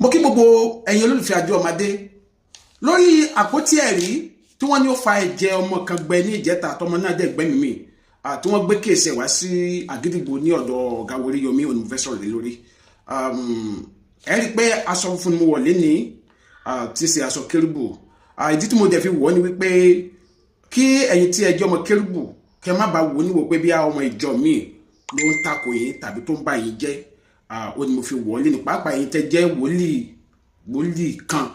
mo kí gbogbo ẹ̀yin olólùfẹ́ Adé Ọmọdé lórí àpótí ẹ̀rí tí wọ́n ní ó fa ẹ̀jẹ̀ ọmọ kan gbẹ ní ìjẹta àtọmọ náà dẹ̀ gbẹ́mìí mì tí wọ́n gbé kéèsì wá sí Àgídìgbò ní ọ̀dọ̀ ọ̀gá Oríyọmí onífẹ́sọ̀ rẹ̀ lórí ẹ rí i pé aṣọ funfun ni mo wọ̀ léni tí ṣe aṣọ kérúbù ìdí tí mo dẹ̀ fi wọ̀ ni wípé kí ẹ̀yin tí ẹ jẹ́ ọmọ kérúbù kẹ́ má bàa wò níwò pé bí ọmọ ìjọ míì ló ń takò yín tàbí tó ń bá yín jẹ́ ó ní mo fi wọ̀ léni pàápàá ẹ̀yin tẹ́ jẹ́ wòlíì kan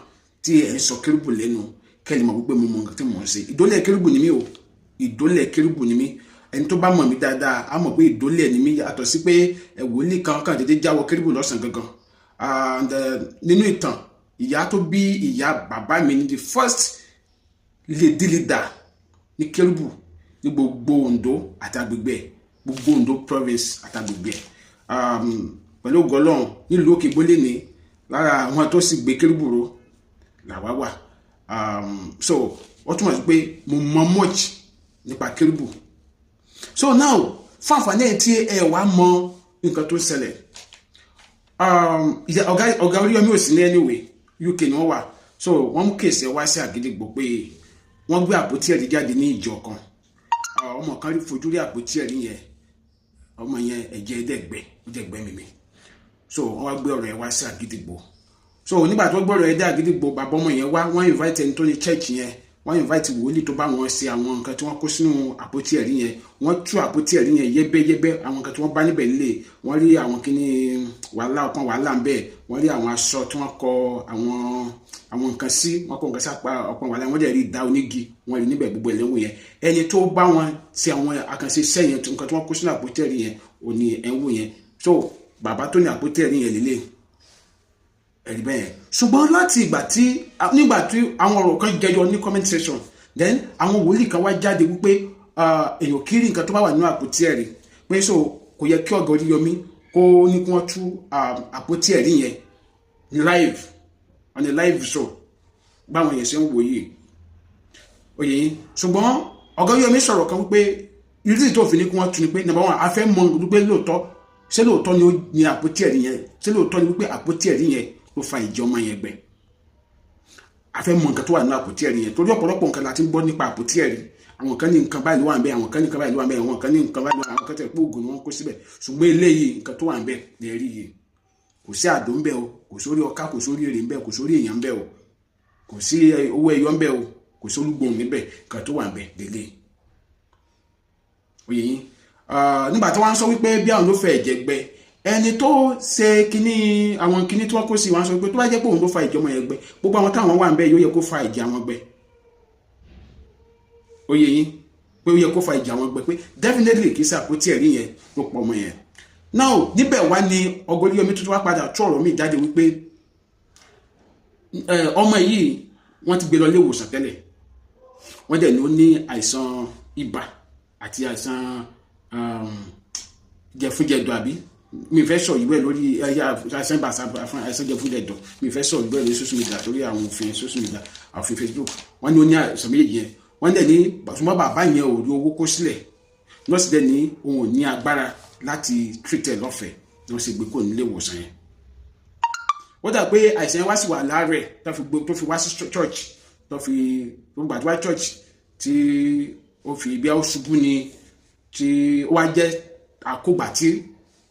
tí ẹ̀ ń sọ kérúbù lẹ́nu kẹ́lì mọ̀ wípé mo mọ̀ nǹkan tí mò ń ṣe ìdólẹ̀ kérúbù ni mí o ìdólẹ̀ kérúbù ni mí ẹni tó bá mọ̀ mí dáadáa á mọ̀ pé ìdólẹ̀ ni mí yàtọ̀ sí pé wòlíì kan dédé jáwọ́ kérúbù lọ́sàn gangan nínú ìtàn ìyá tó bí ìyá bàbá mi ní the first lady leader ní kérúbù ní gbogbo Ondo àti agbègbè gbogbo Ondo province àti agbègbè pẹ̀lú ògo Ọlọ́run nílùú Òkègbólé ni lára àwọn tó sì gbé kérúbù ro làwa wà so wọ́n túmọ̀ sí pé mo mọ̀ much nípa kérúbù so now fún àǹfààní ẹ̀ tí ẹ wá mọ nǹkan tó ń ṣẹlẹ̀ ọ̀gá Oríyọmí ò sí ní anyway UK ni wọ́n wà so wọ́n mú kéèsì wá sí Àgídìgbò pé wọ́n gbé àpótí ẹ̀rí jáde ní ìjọ kan ọmọ kan rí fojú rí àpótí ẹ̀rí yẹn ọmọ yẹn ẹ̀jẹ̀ ẹ̀dẹ̀gbẹ́ ó jẹ́ gbẹ́mìí so wọ́n wá gbé ọ̀rọ̀ ẹ̀ wá sí Àgídìgbò so nígbà tó gbọ́rọ̀ ẹ̀ dé Àgídìgbò bàbá ọmọ yẹn wá wọ́n invite ẹni tó ní church yẹn wọ́n invite wòlíì tó bá wọn ṣe àwọn nǹkan tí wọ́n kó sínú àpótí ẹ̀rí yẹn wọ́n tú àpótí ẹ̀rí yẹn yẹ́bẹ́yẹ́bẹ́ àwọn nǹkan tí wọ́n bá níbẹ̀ lè wọ́n rí àwọn kíní wàhálà ń bẹ wọ́n rí àwọn aṣọ tí wọ́n kọ àwọn nǹkan sí wọ́n kọ nǹkan sí ọ̀pọ̀ wàhálà wọ́n dẹ̀ rí ìdá onígi wọ́n rí níbẹ̀ gbogbo ẹ̀lẹ́wọ̀n yẹn ẹni tó bá wọn ṣe àwọn àkànṣe iṣẹ́ yẹn nǹkan tí wọ́n kó sínú àpótí ẹ̀rí yẹn òní ẹ̀wọ̀n yẹn so bàbá tó ní àpótí ẹ̀rí yẹn lélẹ̀ ẹ̀rí bẹ́ẹ̀ ṣùgbọ́n láti nígbà tí àwọn ọ̀rọ̀ kan jẹyọ ní comment section then àwọn wòlíì kan wá jáde wípé èèyàn kiri nǹkan tó bá wà nínú àpótí ẹ̀rí pé so kò yẹ kí ọ̀gá Oríyọmí kó ní kí wọ́n tú àpótí ẹ̀rí yẹn live on a live show báwọn yẹn ṣe ń wòye òye yín ṣùgbọ́n ọ̀gá Oríyọmí sọ̀rọ̀ kan wípé ìrísí tó fi ní kí wọ́n tú ni pé number one a fẹ́ mọ̀ wípé lóòótọ́ ṣé lóòótọ́ ni ó ní àpótí ẹ̀rí yẹn ṣé lóòótọ́ ni wípé àpótí ẹ̀rí yẹn ló fa ìjọ ọmọ yẹn gbẹ a fẹ́ mọ̀ nǹkan tó wà nínú àpótí ẹ̀rí yẹn torí ọ̀pọ̀lọpọ̀ nǹkan láti gbọ́ nípa àpótí ẹ̀rí àwọn kan ní nǹkan báyìí ló wà ń bẹ àwọn kan ní nǹkan báyìí ló wà ń bẹ àwọn kan ní nǹkan báyìí ló wà ń bẹ àwọn kan tẹ̀ pé oògùn ni wọ́n kó síbẹ̀ ṣùgbọ́n eléyìí nǹkan tó wà ń bẹ lè rí yìí kò sí àdó ń bẹ o kò sórí ọká kò sórí èrè ń bẹ kò sórí èèyàn ń bẹ o kò sí owó ẹyọ ń bẹ o kò sí olúgbòhùn níbẹ̀ nǹkan tó wà ń bẹ lélẹ̀ òye yín nígbà tí wọ́n sọ wípé bí àwọn ló fẹ́ ẹ̀jẹ̀ gbẹ ẹni tó ṣe àwọn kíní tí wọ́n kó sí wọn sọ pé tó bá jẹ́ pé òun ló fa ìjọ ọmọ yẹn gbẹ gbogbo àwọn táwọn wà ń bẹ yóò yẹ kó fa ìjà wọn gbẹ oyè yín pé ó yẹ kó fa ìjà wọn gbẹ pé definitely kì í ṣe àpótí ẹ̀rí yẹn ló pọ̀ ọmọ yẹn now níbẹ̀ wá ní ọ̀gá Oríyọmí tuntun wá padà tú ọ̀rọ̀ mi jáde wípé ọmọ yìí wọ́n ti gbé lọ ilé ìwòsàn tẹ́lẹ̀ wọ́n dẹ̀ ní ó ní àìsàn ibà àti àìsàn jẹ̀fun-jẹ̀dọ̀ àbí mi fẹ́ sọ ìwé lórí àìsàn jẹ̀fun-jẹ̀dọ̀ mi fẹ́ sọ ìwé lórí social media torí àwọn òfin social media àfin Facebook wọ́n ní ó ní àìsàn méjèèjì yẹn wọ́n dẹ̀ ní ṣùgbọ́n bàbá yẹn ò rí owó kó sílẹ̀ nọ́ọ̀sì dẹ̀ ní òun ò ní agbára láti treat ẹ̀ lọ́fẹ̀ẹ́ ni wọ́n sì gbé kó nílé ìwòsàn yẹn ó dà pé àìsàn yẹn wá sí wà láàárẹ̀ tó fi wá sí church tó fi gbàdúrà church tí ó fi bí ó ṣubú ni tí ó wá jẹ́ àkógbà tí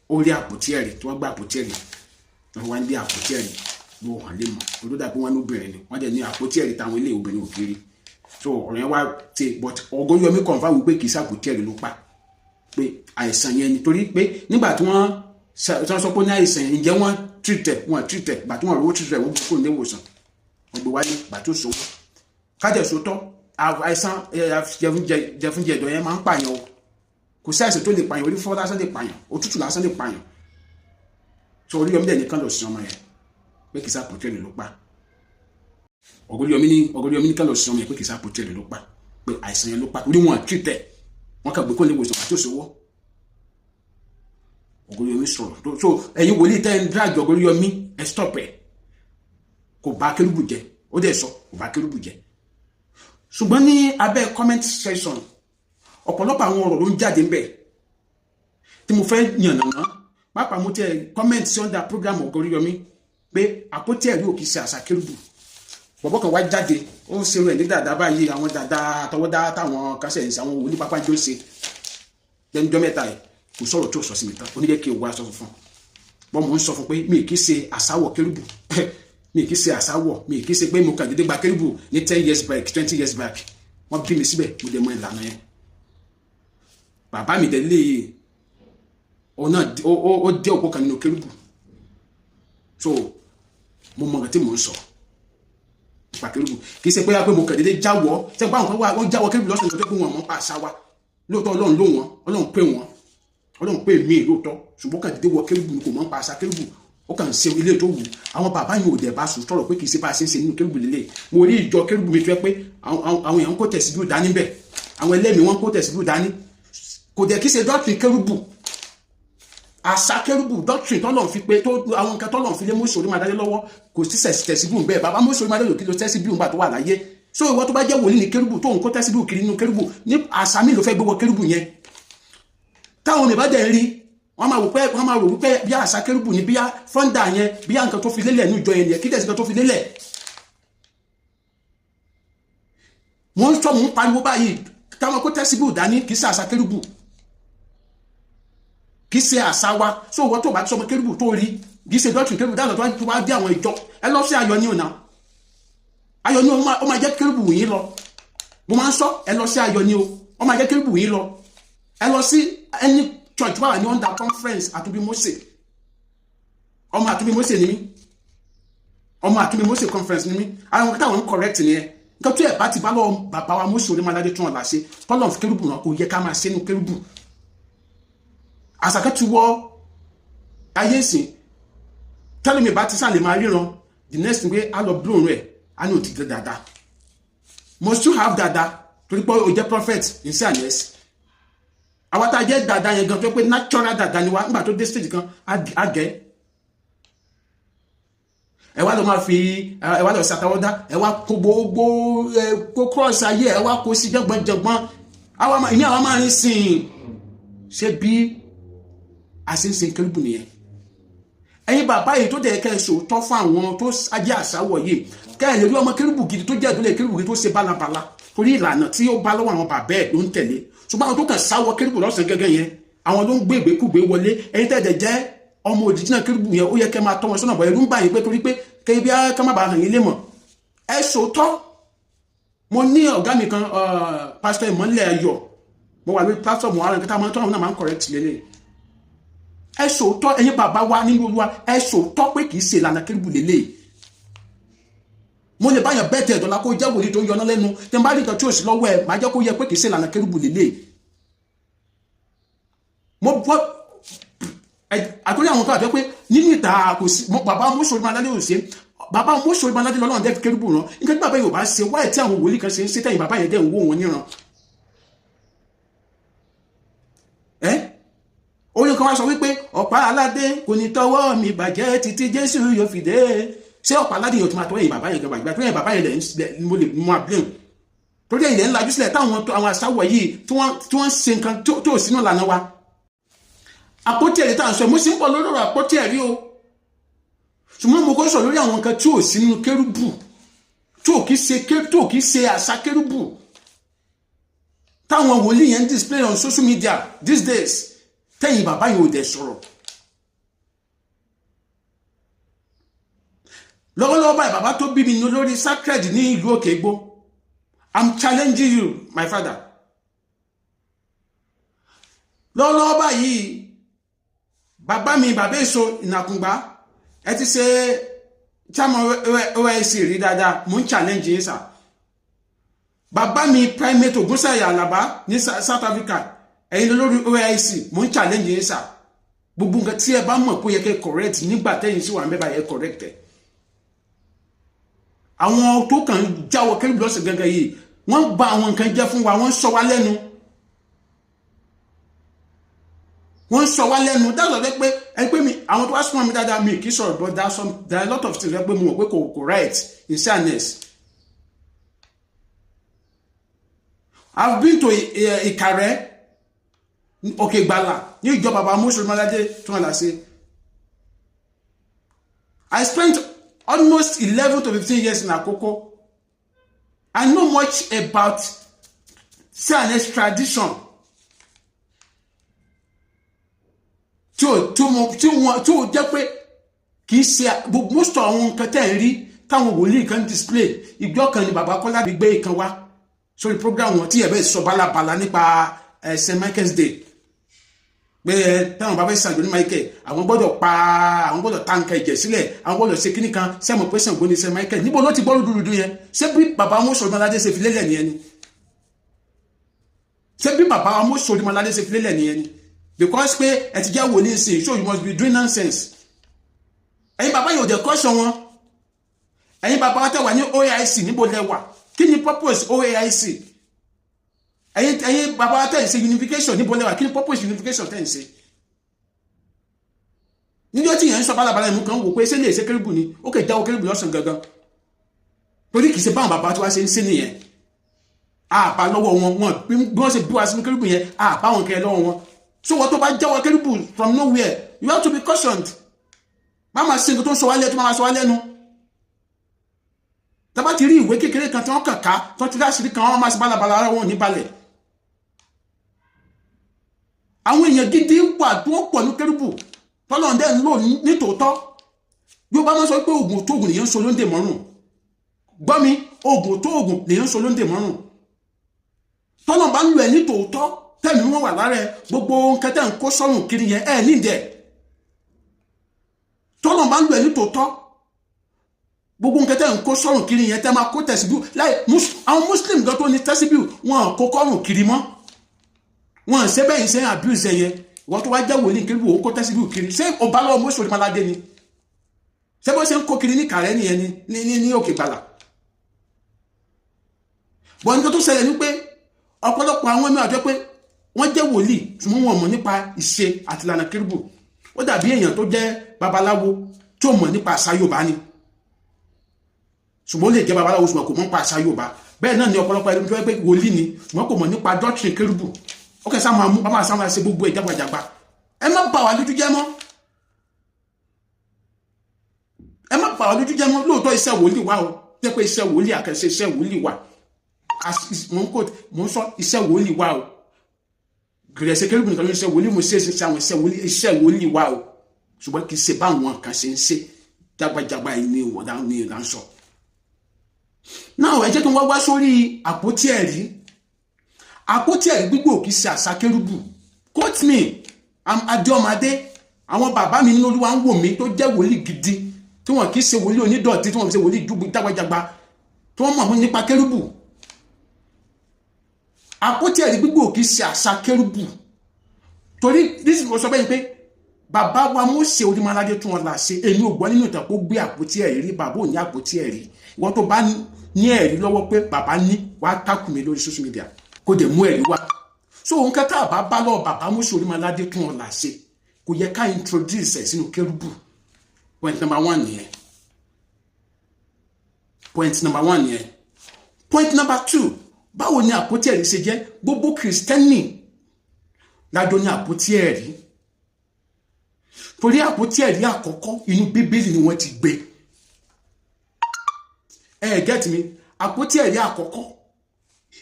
ó rí àpótí ẹ̀rí tí wọ́n gbé àpótí ẹ̀rí wọ́n wá ń dé àpótí ẹ̀rí ló hàn lè mọ̀ tó dà pé wọ́n ní obìnrin ni wọ́n dẹ̀ ní àpótí ẹ̀rí táwọn ilé obìnrin ò kiri so ọ̀rọ̀ yẹn wá ti but ọ̀gá Oríyọmí confirm wípé kì í ṣàpótí ẹ̀rí ló pa pé àìsàn yẹn nítorí pé nígbà tí wọ́n sọ pé ní àìsàn yẹn ǹjẹ́ wọ́n treat gbà tí wọ́n rówó treat wọ́n gbé kó ní ìwòsàn wọ́n gbé wáyé gbà tó so kájẹ̀ sótọ́ àìsàn jẹ̀fun-jẹ̀dọ̀ yẹn máa ń pààyàn o kò sí àìsàn tó lè pààyàn orí fọ́ lásán lè pààyàn òtútù lásán lè pààyàn so Oríyọmí dẹ̀ nìkan lọ sí ọmọ yẹn pé kì í ṣàpótí ẹ̀rí ló pa ọ̀gá Oríyọmí nìkan lọ sí ọmọ yẹn pé kì í ṣàpótí ẹ̀rí ló pa pé àìsàn yẹn ló pa orí wọn treat wọ́n kà gbé kó ní ìwòsàn àti òṣòwò ọ̀gá Oríyọmí sọ̀rọ̀ so ẹ̀yin wòlíì tẹ́ ń drag ọ̀gá Oríyọmí ẹ stop ẹ̀ kò bá kérúbù jẹ ó dẹ̀ sọ kò bá kérúbù jẹ ṣùgbọ́n ní abẹ́ comment section ọ̀pọ̀lọpọ̀ àwọn ọ̀rọ̀ ló ń jáde ńbẹ̀ tí mo fẹ́ yànnàná pàápàá mo tẹ comment sí under program ọ̀gá Oríyọmí pé àpótí ẹ̀rí ò kì í ṣe àṣà kérúbù. Bọ̀bọ́ kan wá jáde ó ń ṣerú ẹ̀ ní dáadáa báyìí àwọn dáadáa àtọwọ́dá táwọn kásẹ̀ ń ṣe àwọn wòlíì pápá jọ ń ṣe lẹ́nujọ́ mẹ́ta ẹ̀ kò sọ̀rọ̀ tó sọ sí mi tán oníjẹ́ kí n wá aṣọ funfun bọ́n mò ń sọ fún pé mi kì í ṣe àṣàwọ̀ kérúbù mi kì í ṣe àṣàwọ̀ mi kì í ṣe pé mo kàn dédé gba kérúbù ní 10 years back 20 years back wọ́n bí mi síbẹ̀ mo dẹ̀ mọ ìlànà yẹn. Bàbá mi dẹ̀ lé ó jẹ́ òpó kan nínú kérúbù so mo mọ nǹkan tí mò ń sọ nípa kérúbù kì í ṣe pé mo kàn dédé jáwọ́ ṣe pé àwọn kan wọ́n jáwọ́ kérúbù lọ́sàn tó pé wọn mọ́ pa àṣà wa lóòótọ́ Ọlọ́run ló wọn Ọlọ́run pè mí lóòótọ́ ṣùgbọ́n kàn dédé wọ kérúbù ni kò mọ́ pa àṣà kérúbù ó kàn ń ṣe ilé tó wù àwọn bàbá yìí ò dẹ̀ bá sùn tọrọ pé kì í ṣe bá a ṣe ń ṣe nínú kérúbù lélẹ̀ mo rí ìjọ kérúbù mi fẹ́ pé àwọn èèyàn kó tẹ̀síbíù dání bẹ̀ àwọn ẹlẹ́mìí wọn kó tẹ̀síbíù dání kò dẹ̀ kí ṣe doctrine kérúbù àṣà kérúbù doctrine tọ́lọ̀ fi pé àwọn nǹkan tọ́lọ̀ fi lé Mósè Orímọdádé lọ́wọ́ kò sí tẹ̀síbíù bẹ́ẹ̀ bàbá Mósè Orímọdádé ló kí ló tẹ̀síbíù nígbà tó wà láyé so ìwọ tó bá jẹ́ wòlíì ní kérúbù tó ń kó tẹ̀síbíù kiri nínú kérúbù ní àṣà mi ló fẹ́ gbé wọ kérúbù yẹn táwọn mi bá dẹ̀ rí wọ́n máa rò wípé bí àṣà kérúbù ní bí fọ́ndà yẹn bí nǹkan tó fi lélẹ̀ ní ìjọ yẹn ni kí tẹ̀sí nǹkan tó fi lélẹ̀ wọ́n sọ mú pariwo báyìí táwọn kó tẹ̀síbíù dání kì í ṣe àṣà kérúbù kì í ṣe àṣà wa so wọ́n tó bá sọmọ kérúbù tó rí kì í ṣe dọ́tún kérúbù dáná tó bá dé àwọn ìjọ ẹ lọ sí ayọ̀ ní ọ̀nà ayọ̀ ní ó máa jẹ́ kérúbù yín lọ mo máa ń sọ ẹ lọ sí ayọ̀ ní ó máa jẹ́ kérúbù yín lọ ẹ lọ sí ẹni church wà ní under conference Àtúnbí Mósè ọmọ Àtúnbí Mósè ni mí ọmọ Àtúnbí Mósè conference ni mí àwọn táwọn ń correct nìyẹn nǹkan tó ẹ̀ bá ti bá lọ bàbá wa Mósè Orímọdádé tún ọ̀la ṣe tọ́lọ̀ fi kérúbù náà kò yẹ ká máa ṣe nínú kérúbù àṣàkẹ́ ti wọ ayé ìsìn tẹ́lẹ̀ mi bá ti sáà lè máa ríran the next way á lọ blow rẹ̀ á ní òtítọ́ dáadáa must you have dáadáa torí pé o jẹ́ prophet in sayers àwọn tá a jẹ́ dáadáa yẹn gan tó pé natural dáadáa ni wa nígbà tó dé stage kan á gẹ́ ẹ wá lọ máa fi ẹ wá lọ ṣàtàwọ́dá ẹ wá kó gbogbo kó cross ayé ẹ wá kó sí jẹ́gbọ́njẹ́gbọ́n ìní àwọn máa ń sìn ṣé bí a ṣe ń ṣe kérúbù nìyẹn ẹ̀yin bàbá yìí tó dẹ̀ kẹ́ ẹ sòótọ́ fún àwọn tó ajé àṣàwọ̀ yìí kẹ́ ẹ lè rí ọmọ kérúbù gidi tó jẹ́ ìdúlẹ̀ kérúbù gidi tó ṣe bálabàla torí ìlànà tí ó bá lọ́wọ́ àwọn bàbá ẹ̀ ló ń tẹ̀lé ṣùgbọ́n àwọn tó kàn sáwọ́ kérúbù lọ́sàn gẹ́gẹ́ yẹn àwọn ló ń gbé ìgbékúgbé wọlé ẹ̀yin tẹ́ẹ̀dẹ̀ jẹ́ ọmọ òjìjìnà kérúbù yẹn ó yẹ kẹ́ máa tọ́ wọn sọ́nà bọ̀ ẹ̀rú ń bà yín pé torí pé kẹ́ bí ká má bàa hàn yín lé mọ̀ ẹ sòótọ́ mo ní ọ̀gá mi kan pásítọ̀ Ìmọ́lẹ̀ Ayọ̀ mo wà lórí platform wa kẹta máa ń tọ́ àwọn náà máa ń correct lélẹ̀ ẹ sòótọ́ ẹ̀yin bàbá wa nínú Olúwa ẹ sòótọ́ pé kì í ṣe ìlànà kérúbù lélẹ̀ mo lè báyọ̀ bẹ́ẹ̀ tẹ̀ dọ́là kó jẹ́ wòlíì tó ń yọná lẹ́nu tẹ́ ń bá rí nǹkan tí ò sí lọ́wọ́ ẹ̀ máa jẹ́ kó yẹ pé kì í ṣe ìlànà kérúbù lélẹ̀ mo bọ́ àtúndì àwọn kan àti pé nínú ìta kò sí bàbá Mósè Orímọdádé ò ṣe bàbá Mósè Orímọdádé lọ́lọ́run dẹ́ fi kérúbù rán nǹkan tí bàbá yóò bá ṣe wáyé tí àwọn wòlíì kan ṣe ń ṣe tẹ̀yìn bàbá yẹn dẹ́ ń wó wọn níran oyin kan wá sọ wípé ọ̀pá aládé kò ní tọwọ́ mi bàjẹ́ títí Jésù yóò fi dé ṣé ọ̀pá aládé yóò tún máa tọ́ ẹ̀yìn bàbá yẹn gan bàjẹ́ tó yẹn bàbá yẹn lẹ̀ mo lè mú abúlé torí ẹ̀yìn lẹ̀ ń lajú sílẹ̀ táwọn àṣàwọ̀ yìí tí wọ́n ń ṣe nǹkan tó sínú ìlànà wa àpótí ẹ̀rí tá à ń sọ mo sì ń bọ̀ lórí ọ̀rọ̀ àpótí ẹ̀rí o ṣùgbọ́n mo kọ́ sọ lórí àwọn nǹkan tí ò sí nínú kérúbù tó kì í ṣe àṣà kérúbù táwọn wòlíì yẹn ń display on social media these days tẹ́yìn bàbá yìí ò dẹ̀ sọ̀rọ̀ lọ́wọ́lọ́wọ́ báyìí bàbá tó bí mi ní olórí sacred ní ìlú Òkègbó I'm challenging you my father lọ́wọ́lọ́wọ́ báyìí bàbá mi bàbá èso ìnàkùngbá ẹ ti ṣe chairman OIC rí dáadáa mo ń challenge yín sà bàbá mi primate Ògúnsáyà Àlàbá ní South Africa ẹ̀yin lórí OIC mo ń challenge yín sà gbogbo nǹkan tí ẹ bá mọ̀ pé yẹ kẹ́ correct nígbà tẹ́yìn sí wà mẹ́bàá yẹ correct ẹ̀ àwọn tó kàn jáwọ́ kérúbù lọ́sẹ̀ gẹ́gẹ́ yìí wọ́n bà àwọn nǹkan jẹ́ fún wa wọ́n sọ wá lẹ́nu dáàbò pé ẹ pé mi àwọn tó wá súnmọ́ mi dáadáa mi kì í sọ̀rọ̀ but there are a lot of things pé mo mọ̀ pé kò right in sadness. I've been to Ìkàrẹ́ Òkè Ìgbàlà ní ìjọ bàbá Mósè Orímọdádé tún àlà sí I spent almost 11 to 15 years in Akoko. I know much about CNS tradition. Tí o jẹ́ pé kì í ṣe most of àwọn nǹkan tẹ́ ń rí táwọn wòlíì kan display. Ìjọ kan ni bàbá Kọ́lá gbé ìkan wá sórí program wọn tí ẹ bẹ́ẹ̀ sọ bálabàla nípa St. Michael's Day. Pé táwọn bá fẹ́ Ṣàngó ní Michael, àwọn gbọ́dọ̀ ta nǹkan ìjẹ̀ sílẹ̀, àwọn gbọ́dọ̀ ṣe kíní kan sẹ́mọ̀ pé Ṣàngó ní St. Michael. Níbo ló ti gbọ́ rúdurùdu yẹn? Ṣé bí bàbá Mọ́sọ̀rọ̀mọ́ládé ṣe fi lélẹ̀ nìyẹn ni? Ṣé bí bàbá Mọ́sọ̀rọ̀mọ́ládé ṣe fi lélẹ̀ nìyẹn ni? Because pé ẹ ti jẹ́ wòlíì sí, so you must be doing nonsense. Ẹ̀yin bàbá yóò dẹ̀ kọ́ṣọ́ wọn. Ẹ̀yin bàbá wa tẹ́ wà ní OAIC níbo lẹ wà? Kí ni purpose OAIC? Ẹ̀yin bàbá wa tẹ́ ń ṣe unification níbo lẹ wà? Kí ni purpose unification tẹ́ ń ṣe? Níjọ́ tí yẹn ń sọ bálabàla ìmú kan wò pé ṣé lè ṣe kérúbù ni, ó kè jáwọ́ kérúbù lọ́sàn gangan. Torí kìí ṣe báwọn bàbá tí wá ṣe ń ṣe nìyẹn. Àbá lọ́wọ́ wọn bí wọ́n ṣe bí wá sínú kérúbù yẹn, àbá wọn kẹ́ lọ́wọ́ wọn. So wọ́n tó bá jáwọ́ kérúbù from nowhere, you have to be cautioned. Má máa ṣe nǹkan tó ń sọ wá lẹ́nu tó máa sọ wá lẹ́nu. Tàbá ti rí ìwé kékeré kan tí wọ́n kàn ká, tó ti láṣìírí kan wọ́n máa ṣe bálabàla ara wọn ní balẹ̀. Àwọn èèyàn gidi wà tó pọ̀ ní kérúbù tọ́lọ́run dẹ̀ ń lò ní tòótọ́. Yóò bá máa sọ pé oògùn tó oògùn nìyẹn ń so lóńdè mọ́rùn. Gbọ́ mi, oògùn tó oògùn nìyẹn ń so lóńdè mọ́rùn. Tọ́lọ́run bá ń lò ẹ̀ ní tòótọ́, tẹ́mi wọ́n wà lára ẹ̀, gbogbo nǹkan tẹ́ ń kó sọ́rùn kiri yẹn ẹ̀ nídẹ̀. Tọ́lọ́run bá ń lò ẹ̀ ní tòótọ́, gbogbo nǹkan tẹ́ ń kó sọ́rùn kiri yẹn tẹ́ máa kó tẹ̀síbíù láì àwọn Muslim gan tó ní tẹ̀síbíù wọn kó kọ́rùn kiri mọ́. Wọn ṣe bẹ́yìn ṣe abuse yẹn, wọ́n tó wá jẹ́ wòlíì kiri òun kó tẹ̀síbíù kiri. Ṣé ọba lọ́wọ́ Mọ́sọ̀rọ̀mọ́ládé ni? Ṣé bó ṣe ń kó kiri ní kàrẹ́ nìyẹn ní òkè gbàlà? Bọ̀ nǹkan tó ṣẹlẹ̀ ní pé ọ̀pọ̀lọpọ̀ àwọn ẹ̀mí àjọ pé wọ́n jẹ́ wòlíì ṣùgbọ́n wọn mọ̀ nípa ìṣe àti ìlànà kérúbù. Ó dàbí èèyàn tó jẹ́ babaláwo tí ó mọ̀ nípa àṣà Yorùbá ni. Ṣùgbọ́n ó lè jẹ́ babaláwo ṣùgbọ́n kò mọ̀ nípa àṣà Yorùbá. Bẹ́ẹ̀ náà ni ọ̀pọ̀lọpọ̀ ẹni tó jẹ́ pé wòlíì ni ṣùgbọ́n kò mọ̀ nípa doctrine kérúbù. Ó kẹ́ sáà máa sáà máa ṣe gbogbo ẹ̀ jágbàjàgbà. Ẹ má bà wá lójú jẹ́ mọ́. Ẹ má bà wá lójú jẹ́ mọ́. Lóòótọ́ iṣẹ́ wòlíì wà o. Jẹ́ pé iṣẹ́ wòlíì àkẹ́ṣe iṣẹ́ wòlíì wà. Mo ń sọ iṣẹ́ wòlíì wà o. Gẹ̀rẹ́sẹ̀ kérúbù nìkan ló ń ṣe wòlíì mo ṣe àwọn iṣẹ́ wòlíì wà o. Ṣùgbọ́n kì í ṣe báwọn kan ṣe ń ṣe jágbàjàgbà yìí ní ìwọ̀n ní ìlànà sọ. Náà ẹ jẹ́ kí wọ́n wá sórí àpótí ẹ̀rí. Àpótí ẹ̀rí gbígbó kì í ṣe àṣà kérúbù. Quote me, Adéọmọdé, àwọn bàbá mi nínú Olúwa ń wò mí tó jẹ́ wòlíì gidi tí wọ́n kì í ṣe wòlíì onídọ̀tí tí wọ́n fi ṣe wòlíì dúgbò jágbàjàgbà tí wọ́n mọ̀ nípa kérúbù. Àpótí ẹ̀rí gbígbó kì í ṣe àṣà kérúbù. Torí this mo sọ bẹ́ẹ̀ pé bàbá wa Mósè Orímọládé tún wọn là ṣe èmi ò gbọ́ nínú ìtàn kó gbé àpótí ẹ̀rí rí bàbá ò ní àpótí ẹ̀rí. Ìwọ́n tó bá ní ẹ̀rí lọ́wọ́ pé bàbá ní wàá tákù mi lórí social media kó dẹ̀ mú ẹ̀rí wá. So òun kẹta bá lọ bàbá Mósè Orímọládé tún wọn là ṣe kò yẹ ká introduce ẹ̀ sínú kérúbù. Point number 1 nìyẹn. Point number 1 nìyẹn. Point number 2, báwo ni àpótí ẹ̀rí ṣe jẹ́? Gbogbo Kristẹni lájọ ní àpótí ẹ̀rí. Torí àpótí ẹ̀rí àkọ́kọ́ inú Bíbélì ni wọ́n ti gbé. Get me? Àpótí ẹ̀rí àkọ́kọ́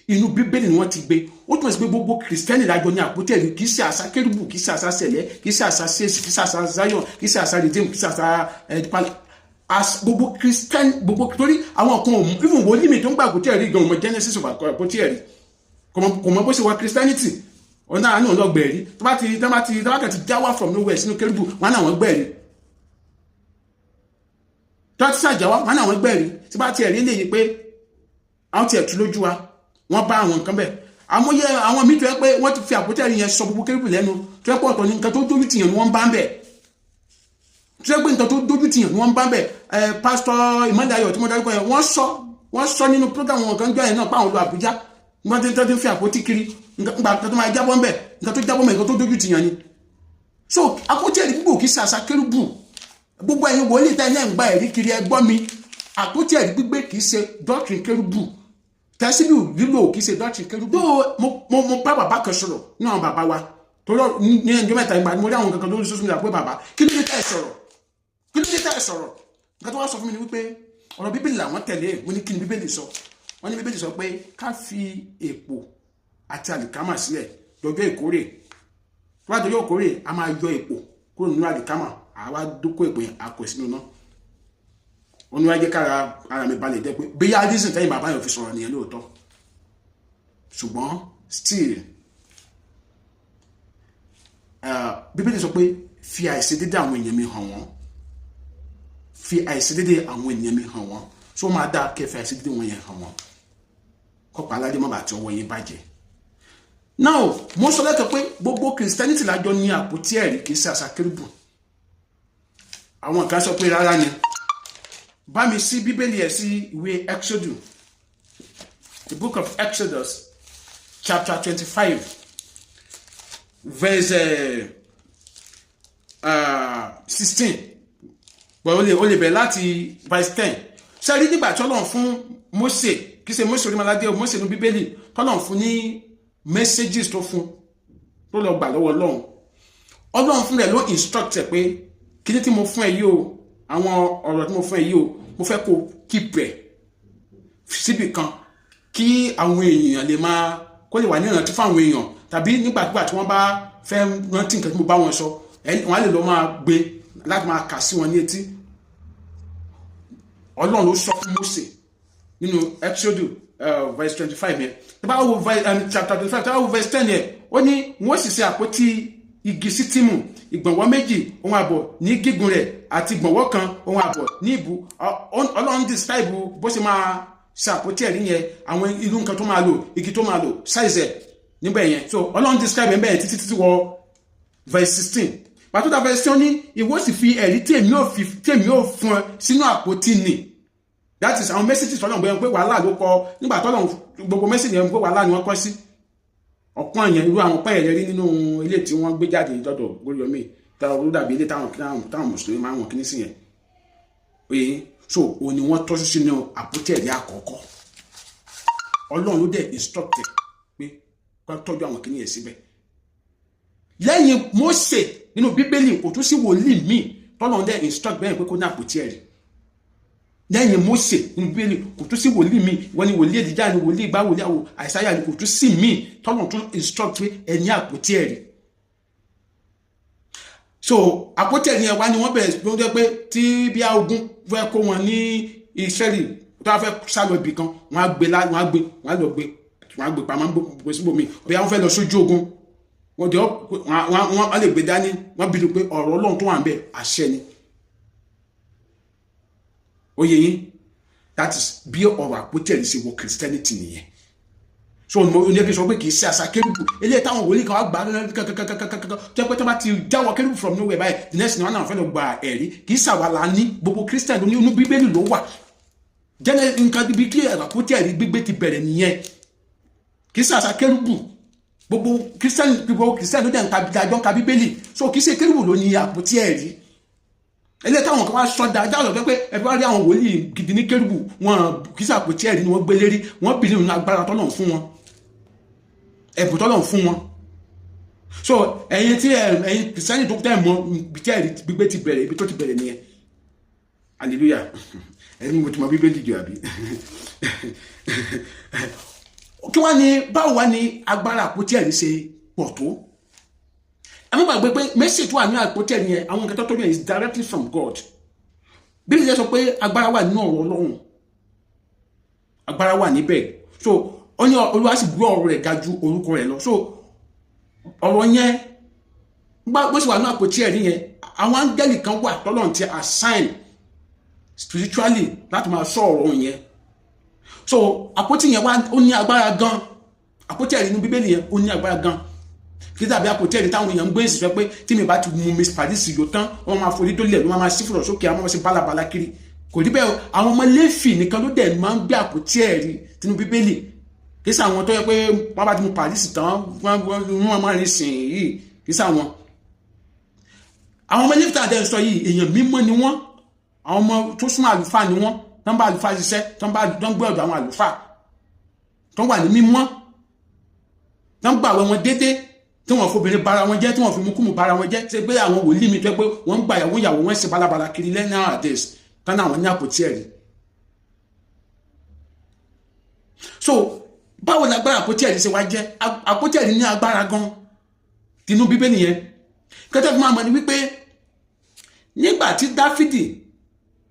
inú Bíbélì ni wọ́n ti gbé. Ó túmọ̀ sí pé gbogbo Kristẹni lájọ ní àpótí ẹ̀rí, kì í ṣe àṣà kérúbù, kì í ṣe àṣà sẹ̀lẹ̀, kì í ṣe àṣà sẹ́ẹ̀sì, kì í ṣe àṣà Zion, kì í ṣe àṣà Redeem, kì í ṣe àṣà gbogbo Kristẹni gbogbo torí àwọn kan ò mú even wòlíì mi tó ń gbà àpótí ẹ̀rí gan ọmọ Genesis of àpótí ẹ̀rí kò mọ bó ṣe wá Christianity. Ọ̀nà àánú ọlọ́gbẹ̀ẹ́rí tó bá ti jáwá from nowhere sínú kérúbù wọn náà wọ́n gbẹ̀rí. Tó bá ti ṣàjáwá wọn náà wọ́n gbẹ̀rí. Tí bá ti ẹ̀rí lè yí pé àwọn ti ẹ̀tú lójú wa wọ́n bá àwọn nǹkan bẹ̀. Àmúyẹ àwọn míì tó yẹ pé wọ́n ti fi àpótí ẹ̀rí yẹn sọ gbogbo kérúbù lẹ́nu tó yẹ pé ọ̀tọ̀ ní nǹkan tó dójú tìyàn ni wọ́n bá ń bẹ̀. Tó yẹ pé nǹkan tó dójú tìyàn ni wọ́n bá ń bẹ̀. Pásítọ̀ Ìmọ̀láyọ̀ tí mo dárúkọ yẹn wọ́n sọ nínú program wọn kan jọ yẹn náà pa àwọn olú Àbújá wọ́n ti fi àpótí kiri nǹkan tó máa jábọ́ ń bẹ̀ nǹkan tó jábọ́ mẹ́ nǹkan tó dójú tìyàn ni. So àpótí ẹ̀rí gbígbó kì í ṣe àṣà kérúbù. Gbogbo ẹ̀yin wòlíì tẹ́ ẹ̀ ń gba ẹ̀rí kiri ẹ gbọ́ mi. Àpótí ẹ̀rí gbígbé kì í ṣe doctrine kérúbù. Tẹ́síbíù lílò kì í ṣe doctrine kérúbù. Mo bá bàbá kan sọ̀rọ̀ ní àwọn bàbá wa tó lọ ní ẹjọ́ mẹ́ta ìgbà mo rí àwọn kankan lórí social media pé bàbá kí ló dé tẹ́ ẹ sọ̀rọ̀? nǹkan tó wá sọ fún mi ni wípé ọ̀rọ̀ bíbélì làwọn tẹ̀lé. Mo ní kí ni bíbélì sọ? Wọ́n ní bíbélì sọ pé ká fi èpò àti àlìkámà sílẹ̀ dọjọ́ ìkórè. Tó bá dọjọ́ ìkórè a máa yọ èpò kúrò nínú àlìkámà, àwa dókó èpò yẹn a kó sínú náà. Wọ́n ní wá jẹ́ kára ara mi balẹ̀ jẹ́ pé bóyá reason tẹ́yìn bàbá yẹn fi sọ̀rọ̀ nìyẹn lóòótọ́, ṣùgbọ́n still bíbélì sọ pé fi àìṣedédé àwọn èèyàn mi hàn wọ́n, fi àìṣedédé àwọn èèyàn mi hàn wọ́n. So máa dá kẹfẹ́ àìṣedédé wọn yẹn hàn wọ́n, kọ́pàá aládé má bàa tí ọwọ́ yẹn bàjẹ́. Now mo sọ lẹ́tọ̀ pé gbogbo Christianity lájọ ní àpótí ẹ̀rí, kì í ṣe àṣà kérúbù. Àwọn kan sọ pé rárá ni. Bá mi sí bíbélì ẹ̀ sí ìwé Exodus, the book of Exodus chapter 25 verse 16. But ó lè bẹ̀rẹ̀ láti verse 10. Ṣé rí nígbà tí Ọlọ́run fún Mósè, kì í ṣe Mósè orímọládé o, Mósè ní bíbélì, tọ́lọ́run fún ní messages tó fún tó lọ gbà lọ́wọ́ Ọlọ́run fún rẹ̀ ló instruct ẹ̀ pé kí ni tí mo fún ẹ yìí o, àwọn ọ̀rọ̀ tí mo fún ẹ yìí o, mo fẹ́ kó keep ẹ̀ síbì kan kí àwọn èèyàn lè máa kó lè wà ní ìrántí fún àwọn èèyàn, tàbí nígbàkúgbà tí wọ́n bá fẹ́ rántí nǹkan tí mo bá wọn sọ wọ́n á lè lọ máa gbé láti máa kà sí wọn ní etí. Ọlọ́run ló sọ fún Mósè nínú Exodus verse 25 yẹn. Tí bá wo chapter 25, tí bá wo verse 10 yẹn, ó ní wọ́n sì ṣe àpótí igi sítìmù ìgbọ̀nwọ́ méjì ohun àbọ̀ ní gígùn rẹ̀ àti ìgbọ̀nwọ́ kan ohun àbọ̀ ní ìbú. Ọlọ́run describe bó ṣe máa ṣe àpótí ẹ̀rí yẹn, àwọn irú nǹkan tó máa lò, igi tó máa lò, size ẹ̀ níbẹ̀ yẹn. So Ọlọ́run describe ẹ̀ bẹ́ẹ̀ títí wọ verse 16. Pàtó dá verse 10 ní ìwọ sì fi ẹ̀rí tí èmi ò fún ẹ sínú àpótí ni. That is àwọn messages tọ́lọ̀ gbé wàhálà ló kọ nígbà tọ́lọ̀ gbogbo message yẹn gbé wàhálà ni wọ́n kọ́ sí. Ọ̀pọ̀ yẹn irú àwọn pẹ́yẹ̀ lẹ́rí nínú ilé tí wọ́n gbé jáde dọ́dọ̀ Gbóríyọmí táwọn dàbí ilé táwọn mùsùlùmí máa ń wọ̀n kíní sí yẹn. Oye, so òun ni wọ́n tọ́jú sínú àpótí ẹ̀rí àkọ́kọ́. Ọlọ́run ló dẹ̀ instructed pé kó tọ́jú àwọn kíní yẹn síbẹ̀. Lẹ́yìn Mósè nínú Bíbélì kò tún sí wòlíì míì tọ́lọ́run dẹ̀ instruct bẹ́ẹ̀ pé kó ní àpótí ẹ̀rí. Lẹ́yìn Mósè nínú Bíbélì kò tún sí wòlíì míì, wọ́n ní wòlíì Èlíjà ni wòlíì ìgbà wòlíì àwò Àìsáyà ni kò tún sí míì tọ́lọ́run tún instruct pé ẹ ní àpótí ẹ̀rí. So àpótí ẹ̀rí yẹn wá ni wọ́n bẹ̀rẹ̀ ló jẹ́ pé tí bí ogun fẹ́ kó wọn ní Ísírẹ́lì tó wá fẹ́ sálọ ibì kan wọ́n á gbé pamọ́ gbé síbòmí, ọ̀yà wọ́n fẹ́ lọ sójú ogun wọ́n lè gbé dání, wọ́n bí lu pé ọ̀rọ̀ Ọlọ́run tó wà ń bẹ̀ àṣẹ ni. Oye yín, that is bí ọ̀rọ̀ àpótí ẹ̀rí ṣe wọ Christianity nìyẹn. So mo ní kí n sọ pé kì í ṣe àṣà kérúbù eléyìí táwọn wòlíì kan wá gbà kankankankankankan jẹ́ pé tó bá ti jáwọ́ kérúbù from nowhere báyìí the next thing wọn náà fẹ́ lọ gba ẹ̀rí. Kì í ṣàwàlà ní gbogbo Christian ní inú Bíbélì ló wà. Jẹ́nẹ́ nǹkan bí kí àpótí ẹ̀rí gbígbé ti bẹ̀rẹ̀ nìyẹn. Kì í ṣe àṣà kérúbù gbogbo Christian ló dẹ̀ ń ka Bíbélì. So kì í ṣe kérúbù ló ní àpótí ẹ̀rí. Ẹlẹ́ táwọn kan wá sọ́dá jáwọ́ pé ẹbí wá rí àwọn wòlíì gidi ní kérúbù wọn kì í ṣe àpótí ẹ̀rí ni wọ́n gbé lérí, wọ́n bìí nínú agbára tọ́lọ́run fún wọn, ẹ̀bùn tọ́lọ́run fún wọn. So ẹ̀yin Kìrìsìtẹ́nì tó tẹ́ mọ́ ibi tí ẹ̀rí gbígbé ti bẹ̀rẹ̀, ibi tó ti bẹ̀rẹ̀ nìyẹn. Hallelujah. Ẹni mo ti mọ Bíbélì jù àbí. Kí wá ní báwo wá ní agbára àpótí ẹ̀rí ṣe pọ̀ tó? Ẹ má gbàgbé pé message wà ní àpótí ẹ̀rí yẹn, àwọn nǹkan tó tọ́jú yẹn is directly from God. Bíbélì jẹ́ sọ pé agbára wà nínú ọ̀rọ̀ Ọlọ́run, agbára wà níbẹ̀. So ó ní Olúwa sì gbé ọ̀rọ̀ rẹ̀ ga ju orúkọ rẹ̀ lọ. So ọ̀rọ̀ yẹn bó ṣe wà ní àpótí ẹ̀rí yẹn, àwọn áńgẹ́lì kan wà tọ́lọ́run ti assign spiritually láti máa sọ ọ̀rọ̀ yẹn. So àpótí yẹn wá ó ní agbára gan. Àpótí ẹ̀rí nínú Bíbélì yẹn ó ní agbára gan. Kí dàbí àpótí ẹ̀rí táwọn èèyàn ń gbé ìsìnkú pé tí mi bá ti mú Miss Paris yóò tán wọ́n máa forí tó lẹ̀ ló máa sí fúrọ̀ sókè àwọn ọmọ sí bálabàlá kiri. Kò rí bẹ́ẹ̀, àwọn ọmọ Léfì nìkan ló dẹ̀ máa ń gbé àpótí ẹ̀rí nínú Bíbélì. Kì í ṣe àwọn tó yẹ pé wọ́n bá ti mú Paris tán wọ́n máa rìn sìn yìí, kì í ṣe àwọn. Àwọn ọmọ Léfì tàdé sọ yìí èèyàn mímọ́ ni wọ́n, àwọn ọmọ tó súnmọ́ àlùfáà ni wọ́n, tán bá àlùfáà ṣiṣẹ́, tán gbé ọ̀dọ̀ àwọn àlùfáà, tán wà ní mímọ́, tán gbà wọn déédéé, tí wọ́n fobìnrin bara wọn jẹ́, tí wọ́n fi mú kúmù bara wọn jẹ́, ṣe pé àwọn wòlíì mi tó pé wọ́n ń gbà ìyàwó wọn ṣe balabala kiri lẹ́yìn nowadays tán àwọn ní àpótí ẹ̀rí. So báwo ni agbára àpótí ẹ̀rí ṣe wá jẹ́? Àpótí ẹ̀rí ní agbára gan tinú Bíbélì yẹn. Kẹ́tẹ́ fún máa mọ̀ ní wípé nígbà tí Dáfídì